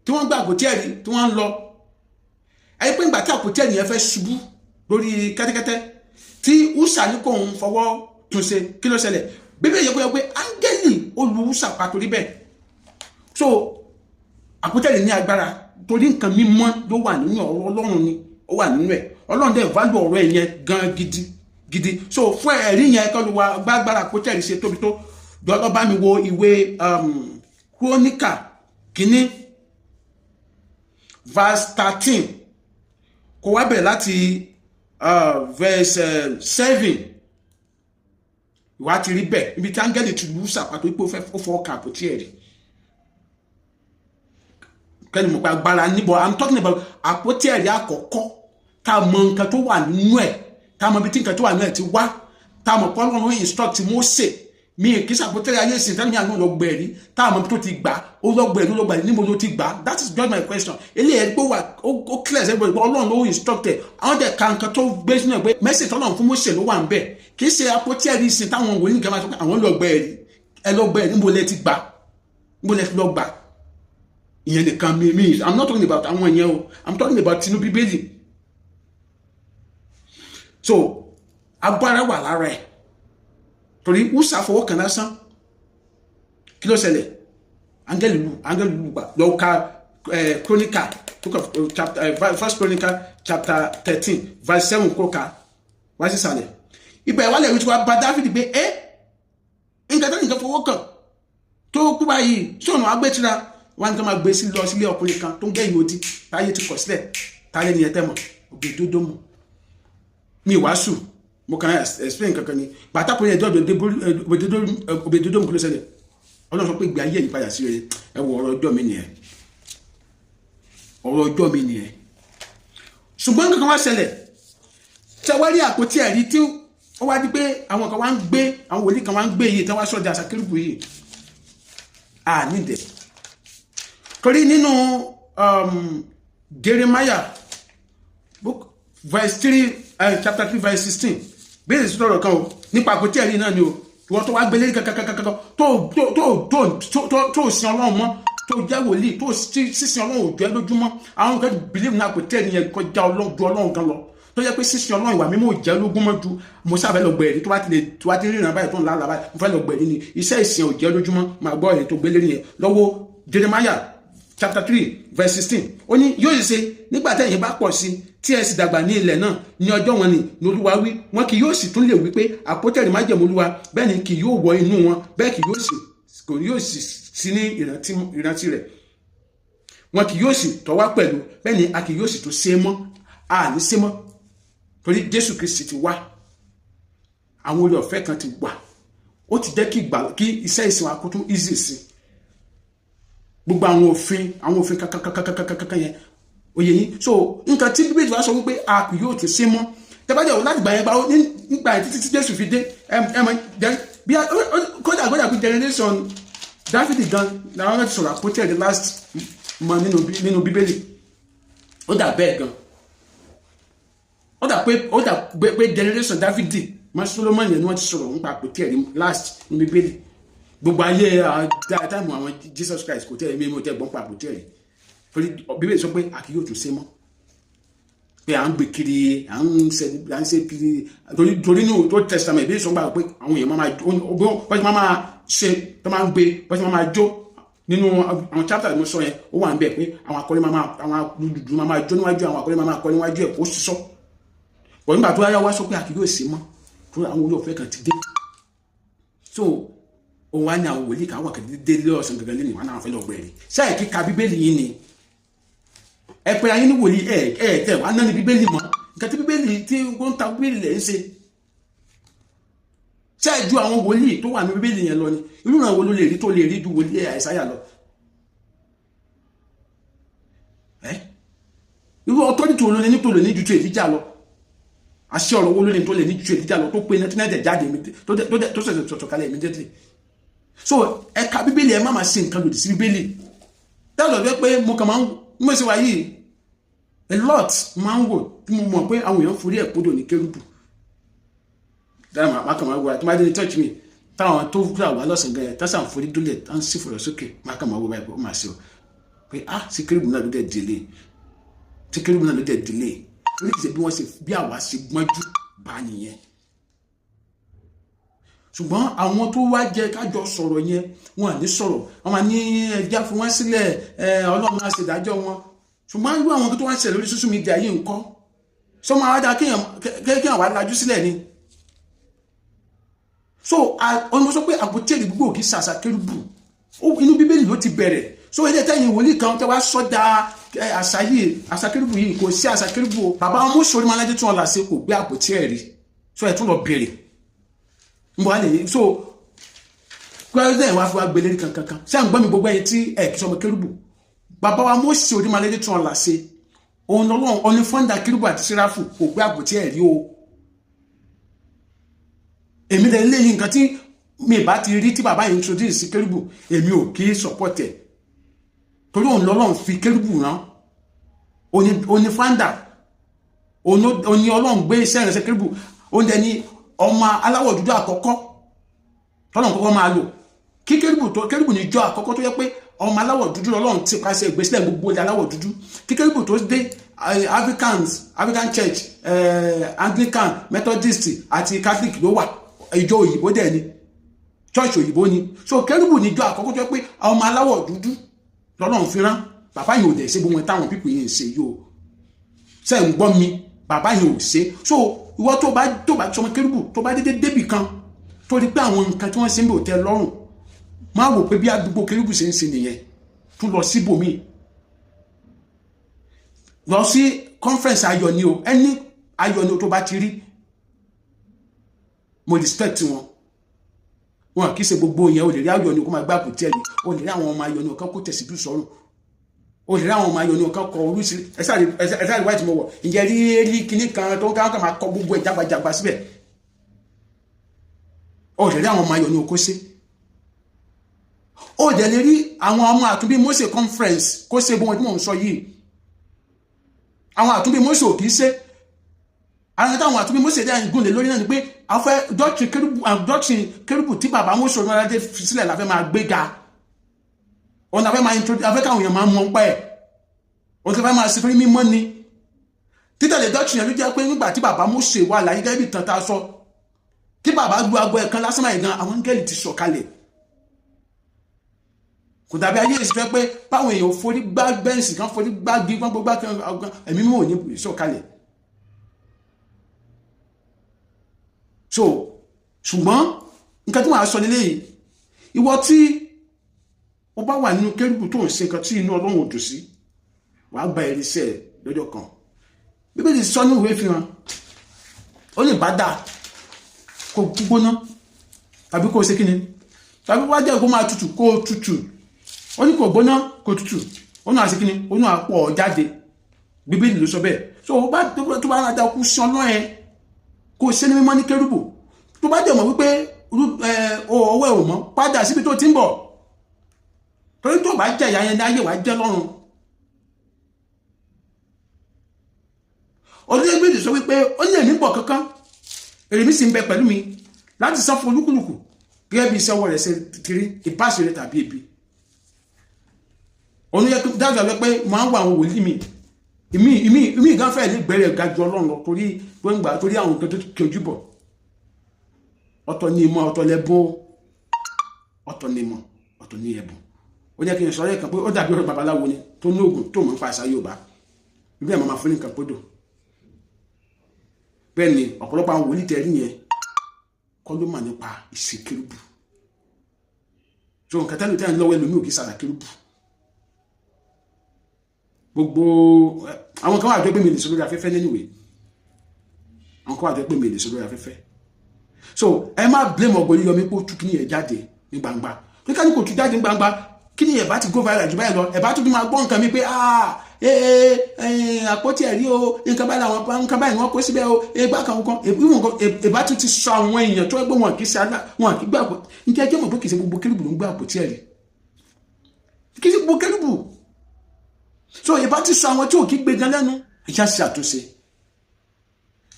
tí wọ́n gbé àpótí ẹ̀rí tí wọ́n ń lọ, ẹ̀rí pé nígbà tí àpótí ẹ̀rí yẹn fẹ́ ṣubú lórí kẹ́tẹ́kẹ́tẹ́ tí Úsà ní kò ń fọwọ́ tún ṣe, kí ló ṣẹlẹ̀? Bíbélì yẹ pé áńgẹ́lì ó lu Úsà pa torí bẹ́ẹ̀. So àpótí ẹ̀rí ní agbára torí nǹkan mímọ́ ló wà nínú ọ̀rọ̀ Ọlọ́run ni ó wà nínú ẹ̀. Ọlọ́run dẹ̀ value ọ̀rọ̀ ẹ̀ yẹn gan gidi. So fún ẹ̀rí yẹn kọ́ ló wá gbágbára àpótí ẹ̀rí ṣe tóbi tó. Dọ́lọ́ bá mi wo ìwé Kíróníkà kínní verse 13 kó wá bẹ̀rẹ̀ láti verse 7. Ìwà ti rí bẹ́ẹ̀ ibi tí áńgẹ́lì ti lù sàpàtó pé ó fọwọ́ kan àpótí ẹ̀rí. Kẹ́ni mo pa agbára níbo I'm talking about àpótí ẹ̀rí àkọ́kọ́ tá a mọ nǹkan tó wà nínú ẹ̀, tá a mọ ibi tí nǹkan tó wà nínú ẹ̀ ti wá, tá a mọ̀ pé Ọlọ́run instruct Mósè. Mi kì í ṣàpótí ẹ̀rí ayé ìsìn tẹ́lẹ̀ mi àná lọ gbẹ̀rí tá a mọ ibi tó ti gbà ó lọ gbẹ̀rí níbo ló ti gbà. That is just my question. Eléyìí pé ó clear everybody pé Ọlọ́run ló instruct ẹ̀. Àwọn dẹ̀ ka nǹkan tó gbé sínú ẹ̀ pé message Ọlọ́run fún Mósè ló wà ń bẹ̀. Kì í ṣe àpótí ẹ̀rí ìsìn táwọn wòlíì nǹkan máa sọ pé àwọn lọ gbẹ̀rí ẹ lọ gbẹ̀rí níbo lẹ ti gbà, níbo lẹ ti lọ gbà. Ìyẹn nìkan mi I'm not talking about àwọn ìyẹn o, I'm talking about tinú Bíbélì. So agbára wà lára ẹ̀ torí Úsà fọwọ́ kan lásán kí ló ṣẹlẹ̀? Áńgẹ́lì lù gbà. Lọ ka Chronicle First Chronicle chapter 13 verse 7 kó ka wá sísàlẹ̀. Ibẹ̀ wà lẹ́rìí tí wàá bá Dáfídì pé nǹkan tó nìkan fọwọ́ kan tó kú báyìí sọ̀nà agbẹ́tira wọn nǹkan máa gbé lọ sílé ọkùnrin kan tó ń gẹ́yìn odi táyé ti kọ̀ sílẹ̀ táyé ni ẹ tẹ́ mọ̀ Òbèdódómù. Mi wàásù mo kàn explain kankan ni pàtàkì ẹjọ́ Òbèdódómù kí ló ṣẹlẹ̀? Ọlọ́run sọ pé ìgbé ayé yìí padà sí rere. Ẹ wo ọ̀rọ̀ ọjọ́ mi nìyẹn. Ṣùgbọ́n kankan wá ṣẹlẹ̀ tí wọ́n rí àpótí ẹ̀rí tí ó wá di pé àwọn kan wá ń gbé àwọn wòlíì kan wá ń gbé yìí tí wọ́n wá sọ́jà Sàkírùbù yìí nídẹ̀. Torí nínú Jeremiah book verse 3 chapter 3 verse 16 bẹ́ẹ̀ sì sọ̀rọ̀ kan o nípa àpótí ẹ̀rí náà ni o. Ìwọ́n tó wá gbélé kankan tó sin Ọlọ́run mọ́ tó jẹ́ wòlíì tó sísin Ọlọ́run ò jẹ́ lójúmọ́. Àwọn nǹkan believe náà àpótí ẹ̀rí yẹn kọjá Ọlọ́run gan lọ tó jẹ́ pé sísin Ọlọ́run ìwà mímọ́ ò jẹ́ lógún mọ́ ju mo sábẹ́ lọ gbẹ̀rí tó wá ti ríran báyìí tó ń lára báyìí mo fẹ́ lọ gbẹ̀rí ni iṣẹ́ ìsìn ò jẹ́ lójúmọ́ máa gbọ́ èyí tó gbélé yẹn lọ́wọ́ Jeremiah chapter 3 verse 16 ó ní yóò ṣe nígbà tẹ́yin bá pọ̀ sí tí ẹ sì dàgbà ní ilẹ̀ náà ní ọjọ́ wọn ni Olúwa wí wọn kì yóò sì tún lè wí pé àpótí ẹ̀rí májẹ̀mú Olúwa bẹ́ẹ̀ ni kì yóò wọ inú wọn bẹ́ẹ̀ kì yóò sì sí ní ìrántí rẹ̀ wọn kì yóò sì tọ́ wá pẹ̀lú bẹ́ẹ̀ ni a kì yóò sì tún ṣe mọ́ àní ṣe mọ́ torí Jésù Kristi ti wá àwọn oore ọ̀fẹ́ kan ti wà ó ti jẹ́ kí iṣẹ́ ìsìn wa kó tún easy sí gbogbo àwọn òfin kankan yẹn oyè yín. So nǹkan tí Bíbélì wa sọ wípé a kì yóò tún ṣe mọ́ tẹ́bàjẹ́ ò láti gbà yẹn nígbà yẹn títí tí Jésù fi dé bí kódà pé generation Dáfídì gan làwọn ti sọ̀rọ̀ àpótí ẹ̀rí last month nínú Bíbélì ó dà bẹ́ẹ̀ gan ó dà pé generation Dáfídì mọ́ Solomoni yẹn ni wọ́n ti sọ̀rọ̀ nípa àpótí ẹ̀rí last nínú Bíbélì. Gbogbo ayé táìmù àwọn Jesus Christ kò tẹ́ ẹ̀mí mo tẹ́ gbọ́n pa àpótí ẹ̀rí torí Bíbélì sọ pé a kì yóò tún ṣe mọ́ pé à ń gbé kiri à ń ṣe kiri torí ní Old Testament Bíbélì sọ pé àwọn èèyàn máa ṣe tó máa ń gbé bọ́sí máa jó nínú àwọn chapter mo sọ yẹn ó wà ń bẹ̀ pé àwọn akọrin àwọn dúdú máa jó níwájú àwọn akọrin máa kọ níwájú ẹ̀ kó sísọ pọ̀ nígbà tó yára wá sọ pé a kì yóò ṣe mọ́ torí àwọn olóòfẹ́ kan ti dé. So òun wá ní àwọn wòlíì kan wà kẹ́kẹ́ délé ọ̀sán gẹ́gẹ́ lẹ́nu ìwà náà fẹ́ lọ gbẹ̀rẹ̀ ṣáà kíka Bíbélì yìí ni ẹ pé ayé ní wòlíì tẹ wà náà ní Bíbélì mọ́ nǹkan tí Bíbélì tí wọ́n ta Bíbélì lẹ̀ ń ṣe ṣáà ju àwọn wòlíì tó wà ní Bíbélì yẹn lọ ni irú àwọn wo ló lè rí tó lè rí ju wòlíì Àìsáyà lọ irú authority wo ló ní tó lè ní ju tó Èlíjà lọ àṣẹ ọ̀rọ̀ wo ló ní tó lè ní ju tó Èlíjà lọ tó pé nẹ́tínẹ́tẹ̀ jáde tó sọ̀kalẹ̀ immediately. So ẹ̀ka Bíbélì ẹ má máa ṣe nǹkan lòdì sí Bíbélì dájọ́ pé pé mo kàn máa ń mo ṣe wá yìí a lot máa ń wò tí mo mọ̀ pé àwọn èèyàn forí ẹ̀ podò ní kérúbù dáná máa kàn máa wò àti máa dé ní church mi táwọn tó gbà wá lọ́sàn gan yẹn tásà ń forí dólẹ̀ tá ń sì fọ̀rọ̀ sókè máa kàn máa wò báyìí pé ó máa ṣe o pé sí kérúbù náà ló dẹ̀ délé tí kérúbù náà ló dẹ̀ délé orí kìí ṣe bí wọ́n ṣe bí àwa ṣe gbọ́njú bá nìyẹn ṣùgbọ́n àwọn tó wá jẹ kájọ sọ̀rọ̀ yẹn wọn à ní sọ̀rọ̀ wọn máa ní ẹja fún wọn sílẹ̀ ọlọ́run á ṣèdájọ́ wọn ṣùgbọ́n irú àwọn tó wá ń ṣẹlẹ̀ lórí social media yìí ń kọ́ sọ máa wá dáa kéèyàn wá lajú sílẹ̀ ni so ọmọ sọ pé àpótí ẹ̀rí gbogbo kì í ṣàṣà kérúbù inú bíbélì ló ti bẹ̀rẹ̀ so ilé tẹ́yìn wòlíì kan tẹ́ wá sọ́dà àṣà kérúbù yìí kò sí àṣà kérúbù o bàbá wọn mú sórí malẹ́dẹ́ tí wọ́n là ṣe kò gbé àpótí ẹ̀rí so ẹ̀ tún lọ bẹ̀rẹ̀ mbọ̀ wá lè so president wa fi wá gbélé kankan ṣé à ń gbọ́ mi gbogbo ẹ̀yìn tí ẹ̀ kì í sọmọ kérúbù bàbá wa mú sórí malẹ́dẹ́ tí wọ́n là ṣe òun lọ́wọ́ ọ̀ní fọ́ndà kérúbù àti sẹ́ráfù kò gbé àpótí ẹ̀rí o èmi lè léyìn nǹkan tí mi bá ti rí tí bàbá yìí introduce sí kérúbù èmi ò kí support ẹ̀ torí òun lọ́lọ́run fi kérúbù rán òní founder òní ọlọ́run gbé iṣẹ́ ìrẹsẹ̀ kérúbù òun dẹ̀ ní ọmọ aláwọ̀ dúdú àkọ́kọ́ tọ́lọ́run kọ́kọ́ máa lò kí kérúbù ní jọ àkọ́kọ́ tó yẹ pé ọmọ aláwọ̀ dúdú lọ́lọ́run ti pàṣẹ ìgbésílẹ̀ gbogbo ilẹ̀ aláwọ̀ dúdú kí kérúbù tó dé African Church Anglican Methodist àti Catholic ló wà ìjọ òyìnbó dẹ̀ ni church òyìnbó ni so kérúbù níjọ àkọ́kọ́ tó pé ọmọ aláwọ̀ dúdú lọ́lọ́run fi rán bàbá yìí ò dẹ̀ ṣe gbogbo táwọn pípò yìí ń ṣe yìí o ṣe ń gbọ́ mi bàbá yìí ò ṣe so ìwọ tó bá sọmọ kérúbù tó bá dédé débì kan tó rí pé àwọn nǹkan tí wọ́n ṣe ń bò tẹ́ lọ́rùn máa wò pé bí àdúgbò kérúbù ṣe ń ṣe nìyẹn tún lọ síbòmíì lọ sí conference ayọ̀ ni o ẹni ayọ̀ ni o tó bá ti rí mo respect wọn kì í ṣe gbogbo yẹn o lè rí ayọ̀ ni kó máa gbàgbọ́ tí ẹni o lè rí àwọn ọmọ ayọ̀ ni ọ̀kan kó tẹ̀sí bí sọ́run o lè rí àwọn ọmọ ayọ̀ ni ọ̀kan kọ oríṣi ẹ̀sà white mo wọ̀ ìjẹ́ rí kíní kan tó ń ká máa kọ gbogbo ẹ̀ jágbajàgba síbẹ̀ o lè rí àwọn ọmọ ayọ̀ ni o kó ṣe o dẹ̀ lè rí àwọn ọmọ àtúnbí Mósè conference kó ṣe bó wọn tí mò ń sọ yìí àwọn àtúnbí Mósè ò kì í ṣe àwọn táwọn àtúnbí Mósè dẹ́ gúnlẹ̀ lórí náà ni pé afẹ́ doctrine kérúbù tí bàbá Mósè ọ̀nà aládé fi sílẹ̀ láfẹ́ máa gbé ga ọ̀nà afẹ́ máa introduce afẹ́ káwọn èèyàn máa mọ̀ ń pẹ́ ọ̀nà afẹ́ máa ṣe fún mímọ́ ni títẹ̀lé doctrine ló jẹ́ pé nígbà tí bàbá Mósè wà láyé gẹ́gẹ́ bí tàn tá a sọ kí bàbá gbọ́ agbọ́ ẹ̀kan lásán máa gan àwọn áńgẹ́lì ti sọ̀ kalẹ̀ kò dàbí ayé ìsìnkú pé báwọn èèyàn forí gbá bẹ́ǹsì kan forí gbá gbogbo ẹ̀mí mímọ́ ò ní sọ̀ kalẹ̀ so ṣùgbọ́n nǹkan tí wọ́n á sọ nílé yìí ìwọ tí ó bá wà nínú kérúbù tó ń ṣe nǹkan tí inú Ọlọ́run ò dùn sí wàá gba ìrísẹ́ lọ́jọ́ kan Bíbélì sọ ní ìwé Ìfihàn ó lè bá dà kó gbóná tàbí kó ṣe kíni tàbí wá jẹ́ kó máa tutù kó tutù ó ní kó gbóná kó tutù ó náà ṣe kíni ó náà pọ̀ jáde Bíbélì ló sọ bẹ́ẹ̀ so ó bá tó bá rájà kú sí ọlọ́ ẹ kó ṣe ní mímọ́ ní kérúbù tó bá jẹ́ mọ̀ wípé ọwọ́ ẹ̀ ò mọ́ padà síbi tó ti ń bọ̀ torí tó bá jẹ́ ìyá yẹn ní ayé wa jẹ́ lọ́run ọdún méjì sọ wípé ó ní èmi bọ̀ kankan èrè mi sì ń bẹ pẹ̀lú mi láti san fún olúkúlùkù gẹ́gẹ́ bí iṣẹ́ ọwọ́ rẹ̀ ṣe kiri ìbáṣe rẹ̀ tàbí ebi òun yẹ dájọ́ lọ pé máa ń wà àwọn wòlíì mi ìmí ìgáfẹ́ ní gbẹ̀rẹ̀ ga ju Ọlọ́run lọ torí gbọ́ngbà torí àwọn nǹkan tó kẹjú bọ̀ ọ̀tọ̀ ní ìmọ̀ ọ̀tọ̀ lẹ́bùn ọ̀tọ̀ ní ìmọ̀ ọ̀tọ̀ ní ẹ̀bùn ó jẹ́ kí n sọ̀rọ̀ ẹ̀kan pé ó dàbí ọ̀rọ̀ babaláwo ni tó ní oògùn tó mọ̀ nípa àṣà Yorùbá bí ẹ̀ máa fún nǹkan pódò bẹ́ẹ̀ ni ọ̀pọ̀lọpọ̀ àwọn wòlíì tẹ̀rí yẹn kọ́ ló mà nípa ìṣe kérúbù so nǹkan tẹ́lẹ̀ tẹ́lẹ̀ lọ́wọ́ ẹlòmíì ò kì í sára kérúbù gbogbo àwọn kan wà tó pé mi lè sọ lórí afẹ́fẹ́ anyway àwọn kan wà tó pé mi lè sọ lórí afẹ́fẹ́ so ẹ má blame Ọ̀gbẹ́ni Yọmí pé ó tú kíní yẹn jáde ní gbangba tó ká ní kò tú jáde ní gbangba kíní yẹn bá ti go viral jù báyìí lọ ẹ bá tún máa gbọ́ nǹkan mi pé àpótí ẹ̀rí o nǹkan báyìí àwọn nǹkan báyìí wọ́n kó síbẹ̀ o ẹgbà kan kan ìbá tún ti sọ àwọn èèyàn tó ẹgbẹ́ wọn kì í ṣe wọn kì í gbà níjẹ́ ẹjọ́ mọ̀ pé kì í ṣe gbogbo kérúbù ló ń gbà àpótí ẹ̀rí kì í ṣe gbogbo kérúbù so ìbá ti sọ àwọn tí ò kí gbé gan lẹ́nu ìjà sí àtúnṣe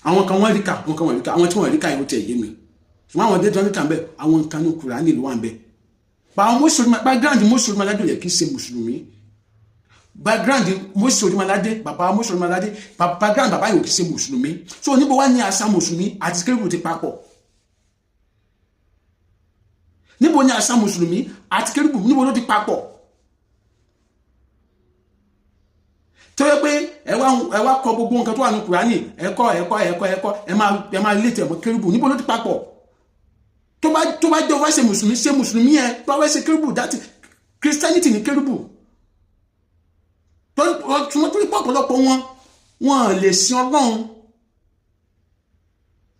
àwọn kan wọ́n rí ká àwọn kan wọ́n rí ká àwọn tí wọ́n rí ká yẹn ó tẹ̀ yé mi ṣùgbọ́n àwọn déjọ́ ní kà ń bẹ̀ àwọn nǹkan ní Kùránì ló wà ń bẹ̀ pa àwọn mùsùlùmí background mùsùlùmí aládé yẹ kí ṣe mùsùlùmí background mùsùlùmí aládé bàbá mùsùlùmí aládé background bàbá yóò kí ṣe mùsùlùmí so níbo wá ní àṣà mùsùlùmí àti kérúbù ti papọ̀ níbo ní àṣà mùsùlùmí àti kérúbù níbo ló ti papọ̀ tó yẹ pé ẹ wá kọ gbogbo nǹkan tó wà ní Kùránì ẹ̀kọ́ ẹ máa lé tẹ̀ mọ́ kérúbù níbo ló ti papọ̀ tó bá jẹ́ ọwọ́ ṣe mùsùlùmí ẹ tó wá ṣe kérúbù dátì Christianity ní kérúbù tó wọ́n tó ní pọ̀pọ̀lọpọ̀ wọn lè sin Ọlọ́run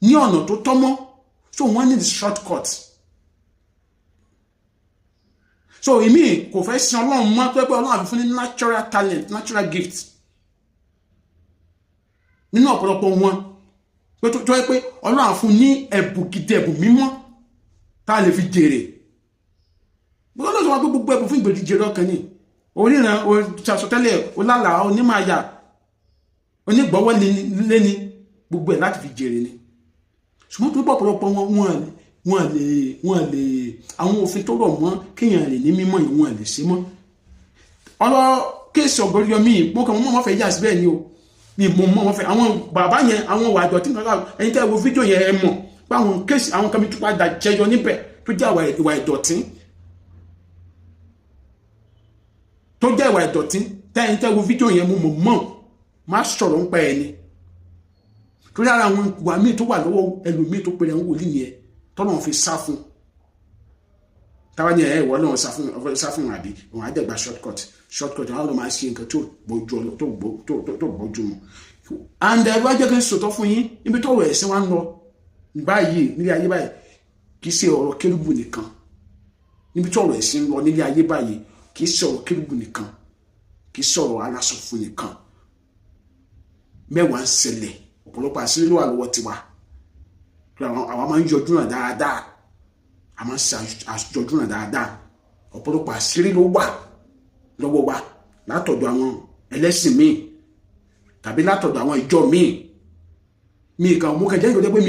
ní ọ̀nà tó tọ́mọ́ so wọ́n ní the shortcut so èmi kò fẹ́ sin Ọlọ́run mọ́ tó pé Ọlọ́run àfi fún ní natural talent natural gift nínú ọ̀pọ̀lọpọ̀ wọn tó yẹ pé Ọlọ́run àfi fún ní ẹ̀bùn gidi ẹ̀bùn mímọ́ tá a lè fi jèrè gbogbo lọ́sọ̀ wọn pé gbogbo ẹ̀bùn fún ìgbèdì jèrè ọkàn ni oríran oṣàṣọtẹ́lẹ̀ olálà onímàyà onígbọ́wọ́ léni gbogbo ẹ̀ láti fi jèrè ni ṣùgbọ́n tó pọ̀pọ̀lọpọ̀ wọn lè àwọn òfin tó rọ̀ mọ́ kéèyàn lè ní mímọ́ yìí wọn lè ṣe mọ́ ọ̀rọ̀ kéèsì Ọ̀gọ́ríyọmí mo kàn mọ́ fẹ́ yà sí bẹ́ẹ̀ ni o mi mọ́ fẹ́ àwọn bàbá yẹn àwọn wà àjọ tí nǹkan ẹni tẹ́ wo fídíò yẹn ẹ mọ̀ pé àwọn kéèsì àwọn kan mi tún padà jẹyọ níbẹ̀ tó jẹ́ ìwà ìdọ̀tí tẹ́yìn tẹ́ wo fídíò yẹn mo mọ̀ má sọ̀rọ̀ ń pa ẹni tó yára àwọn ìwà míì tó wà lọ́wọ́ ẹlòmíì tó pèrè àwọn wòlíì yẹn tọ́nà fi sá fún táwa ní ìwọ náà sá fún àbí wọn á dẹ̀gba shortcut àwọn ọ̀nà máa ṣe nǹkan tó bójú mu and ẹ̀rọ ajẹ́ kí n sòtọ́ fún yín níbi tó rẹ̀ ẹ̀sìn wa ń lọ báyìí nílé ayé báyìí kì í ṣe ọ̀rọ̀ kérúbù nìkan níbi tó rẹ̀ ẹ̀sìn ń lọ nílé ayé báyìí kì í ṣe ọ̀rọ̀ kérúbù nìkan kì í ṣe ọ̀rọ̀ aláṣọ fún nìkan mẹ́wàá ń ṣẹlẹ̀ ọ̀pọ̀lọpọ̀ àṣírí ló wà lọ́wọ́ tiwa àwọn máa ń yọjú náà dáadáa a máa ń ṣe àjọjú náà dáadáa ọ̀pọ̀lọpọ̀ àṣírí ló wà lọ́wọ́ wa látọ̀dọ̀ àwọn ẹlẹ́sìn míì tàbí látọ̀dọ̀ àwọn ìjọ míì mi kàn mú kẹjẹ́ ìgbọ́dọ̀ pé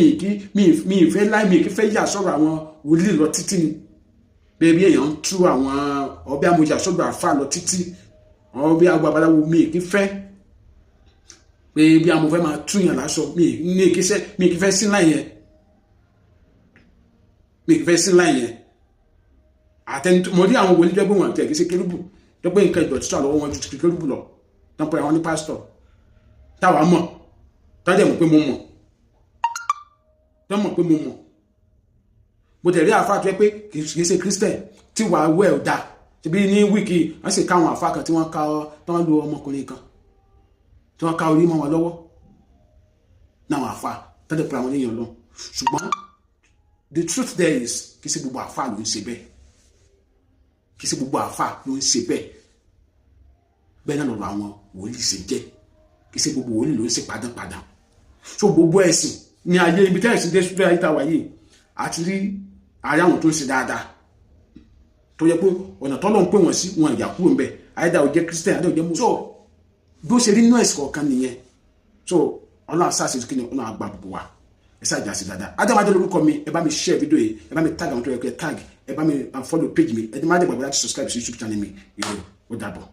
mi ìfẹ́ láì mi ìfẹ́ yà sọ̀rọ̀ àwọn wòlíì lọ títí ni bẹ́ẹ̀ bí èèyàn ń tú àwọn ọbẹ̀ amójà sọ̀rọ̀ àfà lọ títí ọbẹ̀ agbábaláwo mi ìfẹ́ pé bí amòfẹ́ máa túyàn lásọ mi ìfẹ́ sí láì yẹn mi kì í fẹ́ sí láì yẹn mo rí àwọn wòlíì jẹ́gbọ́n wọn àti ẹ̀gẹ́sẹ̀ kérúbù jẹ́gbọ́n nǹkan ìdọ̀tí tó àlọ́wọ́ wọn ju ti kérúbù lọ tán pé àwọn ní pásítọ̀ táwa mọ̀ tájẹ̀ mọ̀ pé mo mọ̀ tán mọ̀ pé mo mọ̀ mo tẹ̀ rí àfáà tó yẹ pé kì í ṣe Christian tí wàá wẹ̀ ọ̀dà ṣebí ní wíìkì wọ́n sì ká àwọn àfáà kan tí wọ́n ká tán lu ọmọkùnrin kan tí wọ́n ká orí mọ́ wọn lọ́wọ́ náà àfáà tẹ́lẹ̀ pé àwọn èèyàn lọ ṣùgbọ́n the truth there is kì í ṣe gbogbo àfáà ló ń ṣe bẹ́ẹ̀ kì í ṣe gbogbo àfáà ló ń ṣe bẹ́ẹ̀ náà lọ́rọ̀ àwọn wòlíì ṣe jẹ́ kì í ṣe gbogbo wòlíì ló ń ṣe padàpadà so gbogbo ẹ̀sìn ní ayé ibi tẹ́ ẹ̀sìn dé sójú ayé táwa yìí àti rí ààrẹ àwọn tó ń ṣe dáadáa tó yẹ pé ọ̀nà tọ́lọ́ ń pè wọ́n sí wọn ìyà kúrò ń bẹ̀ àyẹ̀dá ò jẹ́ Christian àyẹ̀dá ò jẹ́ Muslim so bí ó ṣe rí nínú ẹ̀sìn kọ̀ọ̀kan nìyẹn so ọlọ́run sáà ṣe kí ni ọlọ́run àgbà gbogbo wa esa jasi dada Adamade lórúkọ mi ẹ bá mi share video yìí ẹ bá mi tag àwọn tó yẹ kó tag ẹ bá mi follow page mi ẹ má dẹ̀ gbàgbé láti subscribe sí YouTube channel mi ó dàbọ̀.